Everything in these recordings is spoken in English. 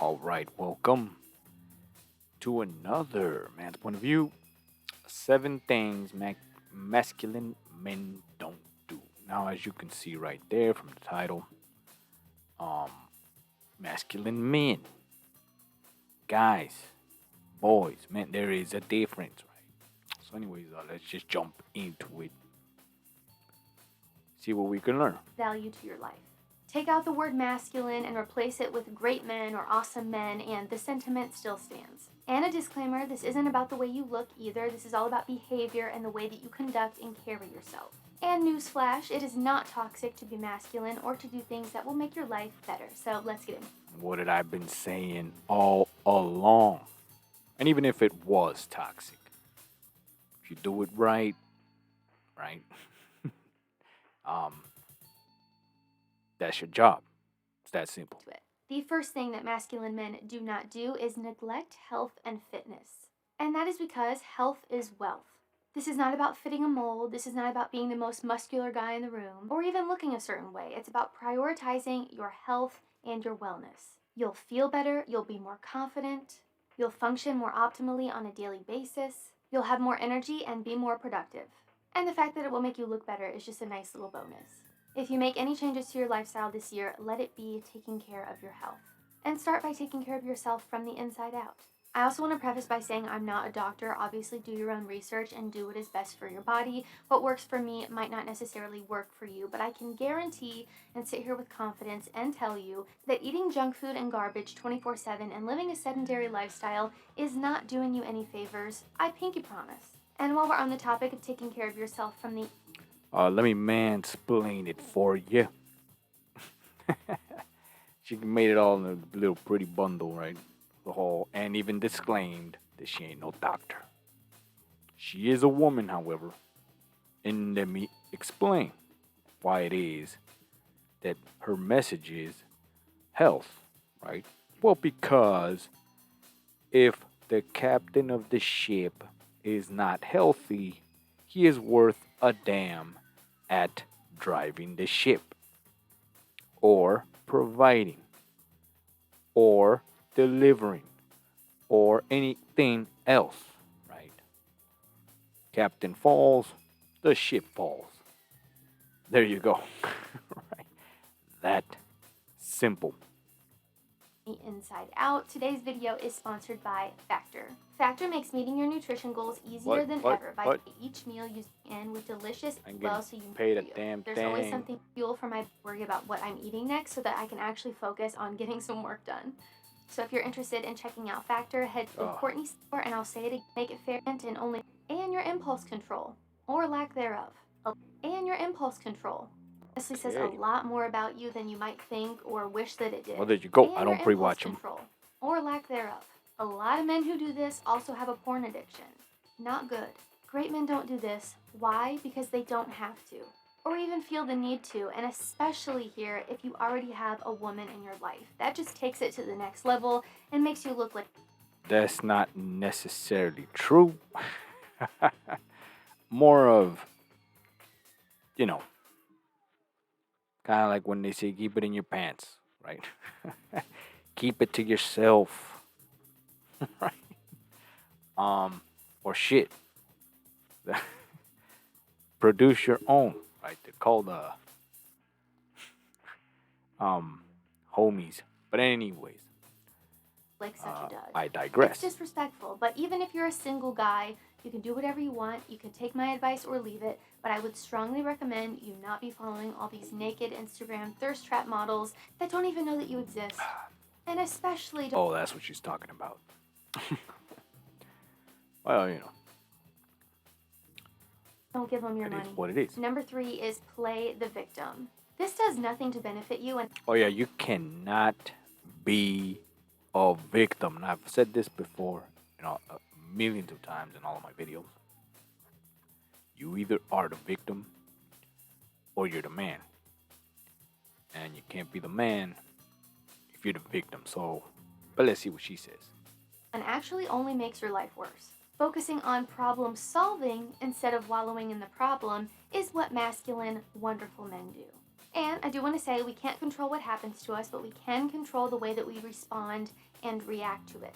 All right, welcome to another man's point of view. Seven things masculine men don't do. Now, as you can see right there from the title, um, masculine men, guys, boys, men, there is a difference, right? So, anyways, let's just jump into it. See what we can learn. Value to your life. Take out the word masculine and replace it with great men or awesome men, and the sentiment still stands. And a disclaimer, this isn't about the way you look either. This is all about behavior and the way that you conduct and carry yourself. And newsflash, it is not toxic to be masculine or to do things that will make your life better. So let's get in. What had I been saying all along? And even if it was toxic, if you do it right, right? um, that's your job. It's that simple. To it. The first thing that masculine men do not do is neglect health and fitness. And that is because health is wealth. This is not about fitting a mold. This is not about being the most muscular guy in the room or even looking a certain way. It's about prioritizing your health and your wellness. You'll feel better. You'll be more confident. You'll function more optimally on a daily basis. You'll have more energy and be more productive. And the fact that it will make you look better is just a nice little bonus. If you make any changes to your lifestyle this year, let it be taking care of your health. And start by taking care of yourself from the inside out. I also want to preface by saying I'm not a doctor. Obviously, do your own research and do what is best for your body. What works for me might not necessarily work for you, but I can guarantee and sit here with confidence and tell you that eating junk food and garbage 24/7 and living a sedentary lifestyle is not doing you any favors. I pinky promise. And while we're on the topic of taking care of yourself from the Let me mansplain it for you. She made it all in a little pretty bundle, right? The whole, and even disclaimed that she ain't no doctor. She is a woman, however, and let me explain why it is that her message is health, right? Well, because if the captain of the ship is not healthy, he is worth a damn at driving the ship, or providing, or delivering, or anything else, right? Captain falls, the ship falls. There you go. Right? That simple. inside out. Today's video is sponsored by Factor. Factor makes meeting your nutrition goals easier than ever by each meal you in with delicious well so you paid a feel. damn There's thing. always something fuel for my worry about what I'm eating next so that I can actually focus on getting some work done. So if you're interested in checking out Factor, head to the Courtney store and I'll say it again, make it fair and only and your impulse control or lack thereof. And your impulse control honestly says a lot more about you than you might think or wish that it did. Well, there you go. And I don't your pre-watch impulse them. control, or lack thereof. A lot of men who do this also have a porn addiction. Not good. Great men don't do this. Why? Because they don't have to. Or even feel the need to, and especially here if you already have a woman in your life. That just takes it to the next level and makes you look like... That's not necessarily true. More of, you know, kind of like when they say keep it in your pants, right? Keep it to yourself. Right? Or shit. Produce your own, right? They're called homies. But anyways, like such a dud. I digress. It's disrespectful, but even if you're a single guy, you can do whatever you want. You can take my advice or leave it, but I would strongly recommend you not be following all these naked Instagram thirst trap models that don't even know that you exist. And especially... Oh, that's what she's talking about. Well, you know. Don't give them your money. It is what it is. Number 3 is play the victim. This does nothing to benefit you and... Oh yeah, you cannot be a victim. And I've said this before, millions of times in all of my videos. You either are the victim or you're the man. And you can't be the man if you're the victim. So, but let's see what she says. And actually only makes your life worse. Focusing on problem solving instead of wallowing in the problem is what masculine, wonderful men do. And I do want to say we can't control what happens to us, but we can control the way that we respond and react to it.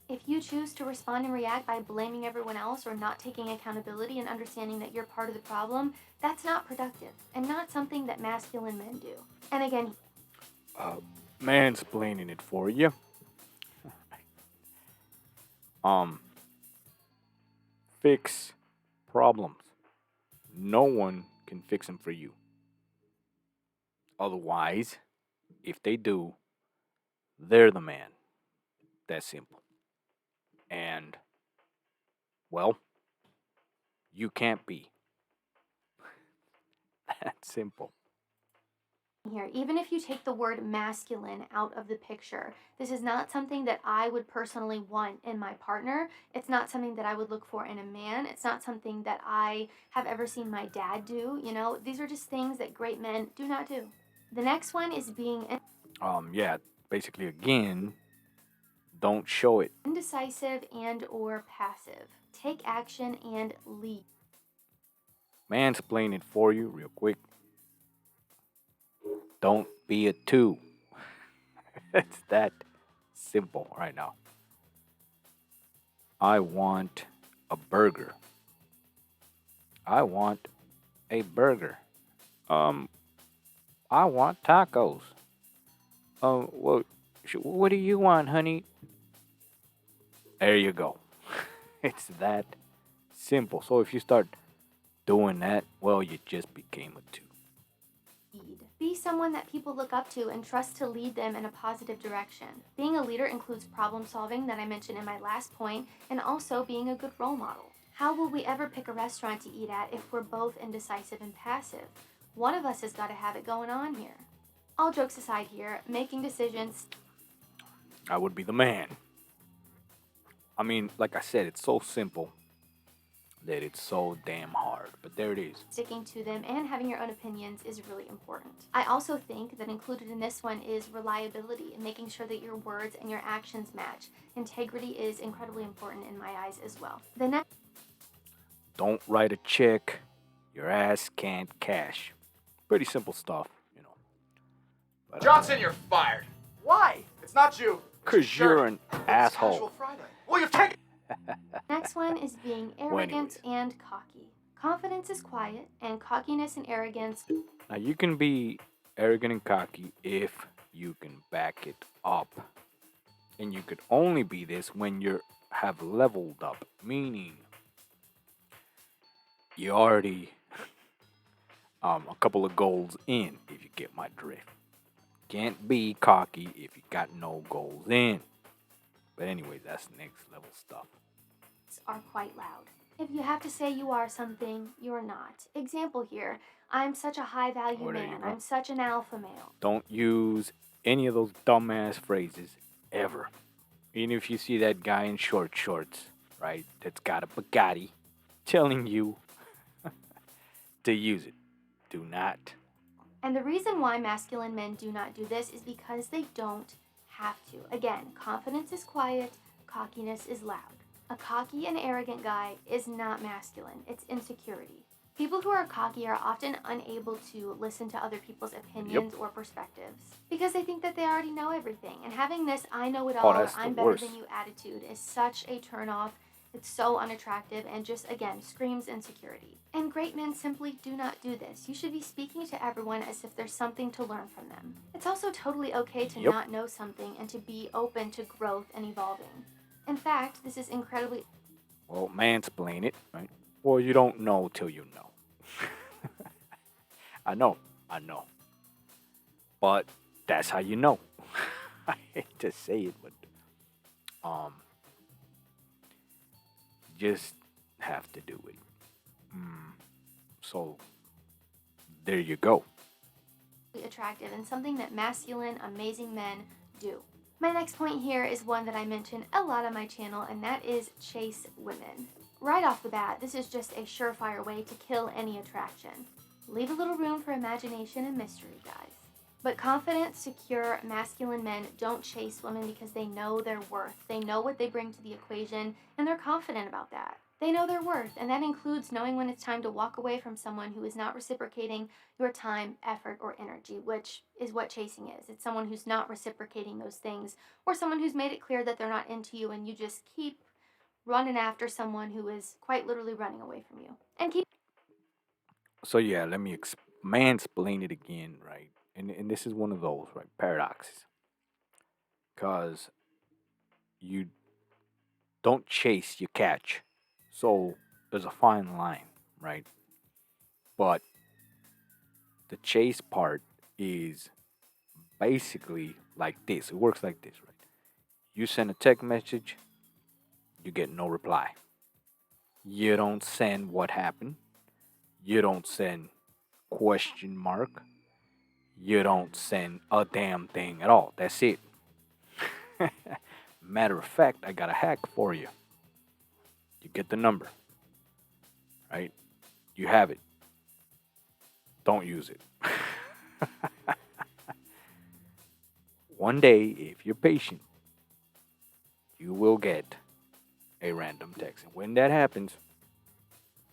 If you choose to respond and react by blaming everyone else or not taking accountability and understanding that you're part of the problem, that's not productive and not something that masculine men do. And again, Mansplaining it for you. Um, fix problems. No one can fix them for you. Otherwise, if they do, they're the man. That's simple. And, well, you can't be. That's simple. here, even if you take the word masculine out of the picture, this is not something that I would personally want in my partner. It's not something that I would look for in a man. It's not something that I have ever seen my dad do. You know, these are just things that great men do not do. The next one is being Yeah, basically, again, don't show it. indecisive and or passive. Take action and lead. Mansplain it for you real quick. Don't be a two. It's that simple right now. I want a burger. I want a burger. Um, I want tacos. Well, what do you want, honey? There you go. It's that simple. So if you start doing that, well, you just became a two. Be someone that people look up to and trust to lead them in a positive direction. Being a leader includes problem solving, that I mentioned in my last point, and also being a good role model. How will we ever pick a restaurant to eat at if we're both indecisive and passive? One of us has got to have it going on here. All jokes aside here, making decisions, I would be the man. I mean, like I said, it's so simple that it's so damn hard. But there it is. sticking to them, and having your own opinions is really important. I also think that included in this one is reliability and making sure that your words and your actions match. Integrity is incredibly important in my eyes as well. The next Don't write a check your ass can't cash. Pretty simple stuff, you know. But, Johnson, you're fired. Why? It's not you. It's your 'cause you're shirt. an It's asshole. Casual Friday. Well, you've taken. next one is being arrogant and cocky. Confidence is quiet, and cockiness and arrogance Now you can be arrogant and cocky if you can back it up. And you could only be this when you have leveled up, meaning you already a couple of goals in, if you get my drift. Can't be cocky if you got no goals in. But anyway, that's next level stuff. are quite loud. If you have to say you are something, you're not. Example here, I'm such a high value Oh, there you man. go. I'm such an alpha male. Don't use any of those dumbass phrases ever. Even if you see that guy in short shorts, right, that's got a Bugatti telling you to use it. Do not. And the reason why masculine men do not do this is because they don't have to. Again, confidence is quiet, cockiness is loud. A cocky and arrogant guy is not masculine, it's insecurity. People who are cocky are often unable to listen to other people's opinions or perspectives because they think that they already know everything. And having this I know it all, that's the I'm better worst. than you attitude is such a turnoff. It's so unattractive and just, again, screams insecurity. And great men simply do not do this. You should be speaking to everyone as if there's something to learn from them. It's also totally okay to Yep. not know something and to be open to growth and evolving. In fact, this is incredibly Well, mansplain it, right? Well, you don't know till you know. I know. But that's how you know. I hate to say it, but just have to do it. So there you go. attractive and something that masculine, amazing men do. My next point here is one that I mention a lot on my channel, and that is chase women. Right off the bat, this is just a surefire way to kill any attraction. Leave a little room for imagination and mystery, guys. But confident, secure, masculine men don't chase women because they know their worth. They know what they bring to the equation, and they're confident about that. They know their worth, and that includes knowing when it's time to walk away from someone who is not reciprocating your time, effort, or energy, which is what chasing is. It's someone who's not reciprocating those things, or someone who's made it clear that they're not into you, and you just keep running after someone who is quite literally running away from you. And keep So yeah, let me mansplain it again, right? And this is one of those, right, paradoxes. Cause you don't chase, you catch. So there's a fine line, right? But the chase part is basically like this. It works like this, right? You send a text message, you get no reply. You don't send what happened. You don't send question mark. You don't send a damn thing at all. That's it. Matter of fact, I got a hack for you. You get the number, right? You have it. Don't use it. One day, if you're patient, you will get a random text. And when that happens,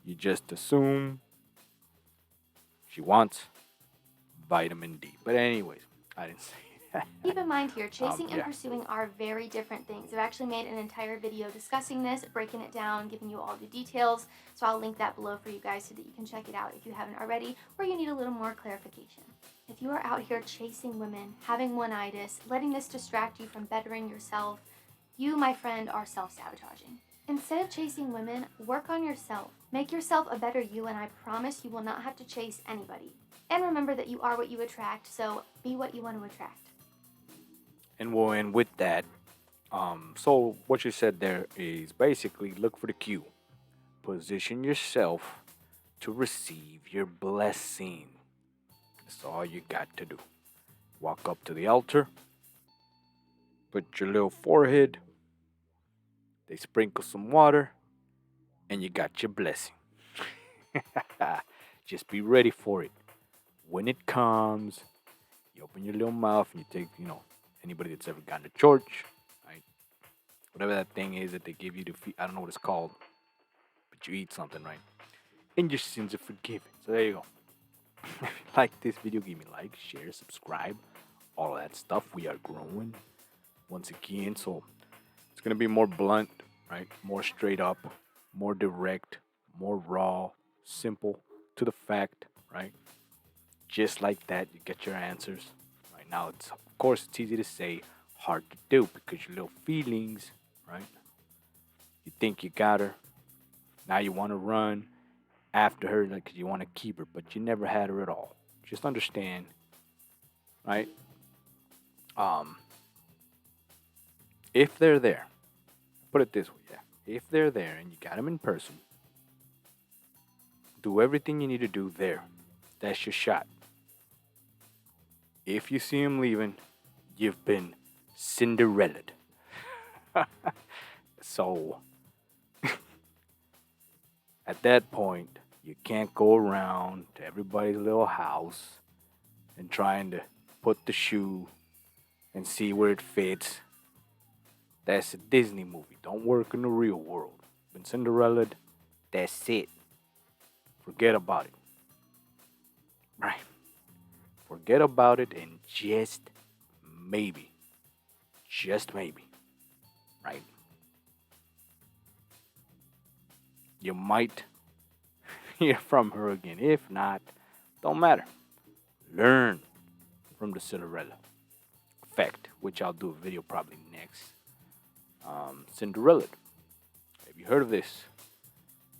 you just assume she wants vitamin D. But anyways, I didn't say that. Keep in mind here, chasing and Yeah. pursuing are very different things. I've actually made an entire video discussing this, breaking it down, giving you all the details. So I'll link that below for you guys so that you can check it out if you haven't already, or you need a little more clarification. If you are out here chasing women, having one-itis, letting this distract you from bettering yourself, you, my friend, are self-sabotaging. Instead of chasing women, work on yourself. Make yourself a better you, and I promise you will not have to chase anybody. And remember that you are what you attract, so be what you want to attract. And with that, so what you said there is basically look for the cue. Position yourself to receive your blessing. That's all you got to do. Walk up to the altar, put your little forehead, they sprinkle some water, and you got your blessing. Just be ready for it. When it comes, you open your little mouth and you take, anybody that's ever gone to church, right? Whatever that thing is that they give you to feed, I don't know what it's called, but you eat something, right? And your sins are forgiven. So there you go. If you like this video, give me a like, share, subscribe, all of that stuff. We are growing once again, so it's gonna be more blunt, right? More straight up, more direct, more raw, simple, to the fact, right? Just like that, you get your answers. Right now, it's of course it's easy to say, hard to do because your little feelings, right? You think you got her, now you want to run after her like you want to keep her, but you never had her at all. Just understand, right? If they're there, put it this way, yeah. If they're there and you got them in person, do everything you need to do there. That's your shot. If you see him leaving, you've been Cinderella'd. So, at that point, you can't go around to everybody's little house and trying to put the shoe and see where it fits. That's a Disney movie. Don't work in the real world. Been Cinderella'd, that's it. Forget about it. Right? Forget about it and just maybe, right? You might hear from her again. If not, don't matter. Learn from the Cinderella effect, which I'll do a video probably next. Cinderella. Have you heard of this?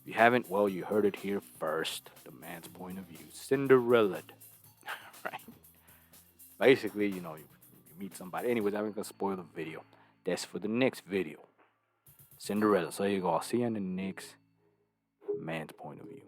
If you haven't, well, you heard it here first. The man's point of view. Cinderella. Right? Basically, you meet somebody. Anyways, I'm not going to spoil the video. That's for the next video. Cinderella. So there you go. I'll see you in the next man's point of view.